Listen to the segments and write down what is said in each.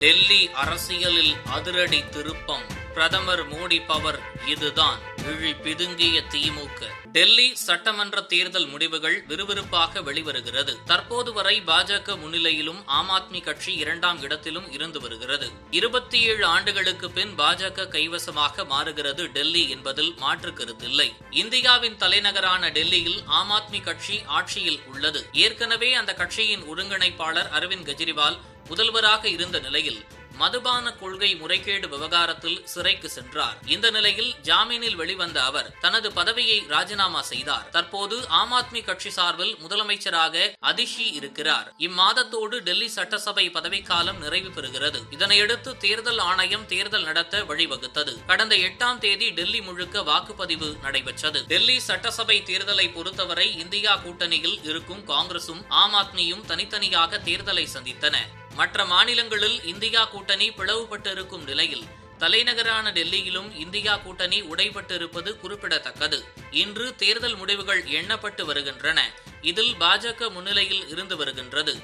டெல்லி அரசியலில் அதிரடி திருப்பம். பிரதமர் மோடி பவர் இதுதான். இழி பிதுங்கிய திமுக. டெல்லி சட்டமன்ற தேர்தல் முடிவுகள் விறுவிறுப்பாக வெளிவருகிறது. தற்போது வரை பாஜக முன்னிலையிலும் ஆம் ஆத்மி கட்சி 2ஆம் இடத்திலும் இருந்து வருகிறது. 27 ஆண்டுகளுக்கு பின் பாஜக கைவசமாக மாறுகிறது டெல்லி என்பதில் மாற்று கருத்தில்லை. இந்தியாவின் தலைநகரான டெல்லியில் ஆம் ஆத்மி கட்சி ஆட்சியில் உள்ளது. ஏற்கனவே அந்த கட்சியின் ஒருங்கிணைப்பாளர் அரவிந்த் கெஜ்ரிவால் முதல்வராக இருந்த நிலையில் மதுபான கொள்கை முறைகேடு விவகாரத்தில் சிறைக்கு சென்றார். இந்த நிலையில் ஜாமீனில் வெளிவந்த அவர் தனது பதவியை ராஜினாமா செய்தார். தற்போது ஆம் ஆத்மி கட்சி சார்பில் முதலமைச்சராக அதிஷி இருக்கிறார். இம்மாதத்தோடு டெல்லி சட்டசபை பதவிக்காலம் நிறைவு பெறுகிறது. இதனையடுத்து தேர்தல் ஆணையம் தேர்தல் நடத்த வழிவகுத்தது. கடந்த 8ஆம் தேதி டெல்லி முழுக்க வாக்குப்பதிவு நடைபெற்றது. டெல்லி சட்டசபை தேர்தலை பொறுத்தவரை இந்தியா கூட்டணியில் இருக்கும் காங்கிரசும் ஆம் ஆத்மியும் தனித்தனியாக தேர்தலை சந்தித்தன. மற்ற மாநிலங்களில் இந்தியா கூட்டணி பிளவுபட்டிருக்கும் நிலையில் தலைநகரான டெல்லியிலும் இந்தியா கூட்டணி உடைபட்டிருப்பது குறிப்பிடத்தக்கது. இன்று தேர்தல் முடிவுகள் எண்ணப்பட்டு வருகின்றன. இதில் பாஜக முன்னிலையில் இருந்து வருகின்றது.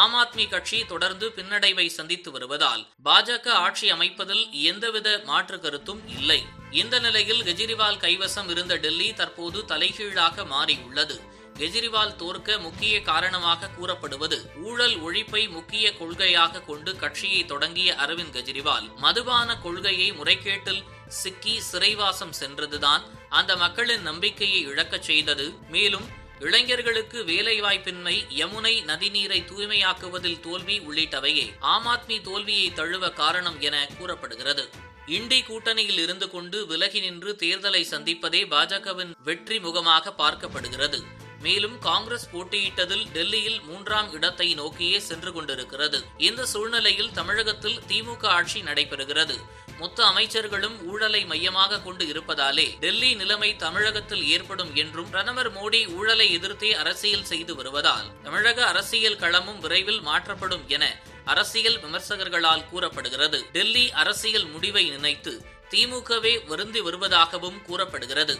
ஆம் ஆத்மி கட்சி தொடர்ந்து பின்னடைவை சந்தித்து வருவதால் பாஜக ஆட்சி அமைப்பதில் எந்தவித மாற்று கருத்தும் இல்லை. இந்த நிலையில் கெஜ்ரிவால் கைவசம் இருந்த டெல்லி தற்போது தலைகீழாக மாறியுள்ளது. கெஜ்ரிவால் தோற்க முக்கிய காரணமாக கூறப்படுவது ஊழல் ஒழிப்பை முக்கிய கொள்கையாக கொண்டு கட்சியை தொடங்கிய அரவிந்த் கெஜ்ரிவால் மதுபான கொள்கையை முறைகேட்டில் சிக்கி சிறைவாசம் சென்றதுதான் அந்த மக்களின் நம்பிக்கையை இழக்கச் செய்தது. மேலும் இளைஞர்களுக்கு வேலைவாய்ப்பின்மை, யமுனை நதிநீரை தூய்மையாக்குவதில் தோல்வி உள்ளிட்டவையே ஆம் ஆத்மி தோல்வியை தழுவ காரணம் என கூறப்படுகிறது. இண்டி கூட்டணியில் இருந்து கொண்டு விலகி நின்று தேர்தலை சந்திப்பதே பாஜகவின் வெற்றி முகமாக பார்க்கப்படுகிறது. மேலும் காங்கிரஸ் போட்டியிட்டதில் டெல்லியில் 3ஆம் இடத்தை நோக்கியே சென்று கொண்டிருக்கிறது. இந்த சூழ்நிலையில் தமிழகத்தில் திமுக ஆட்சி நடைபெறுகிறது. மொத்த அமைச்சர்களும் ஊழலை மையமாக கொண்டு இருப்பதாலே டெல்லி நிலைமை தமிழகத்தில் ஏற்படும் என்றும் பிரதமர் மோடி ஊழலை எதிர்த்தே அரசியல் செய்து வருவதால் தமிழக அரசியல் களமும் விரைவில் மாற்றப்படும் என அரசியல் விமர்சகர்களால் கூறப்படுகிறது. டெல்லி அரசியல் முடிவை நினைத்து திமுகவே வருந்தி வருவதாகவும் கூறப்படுகிறது.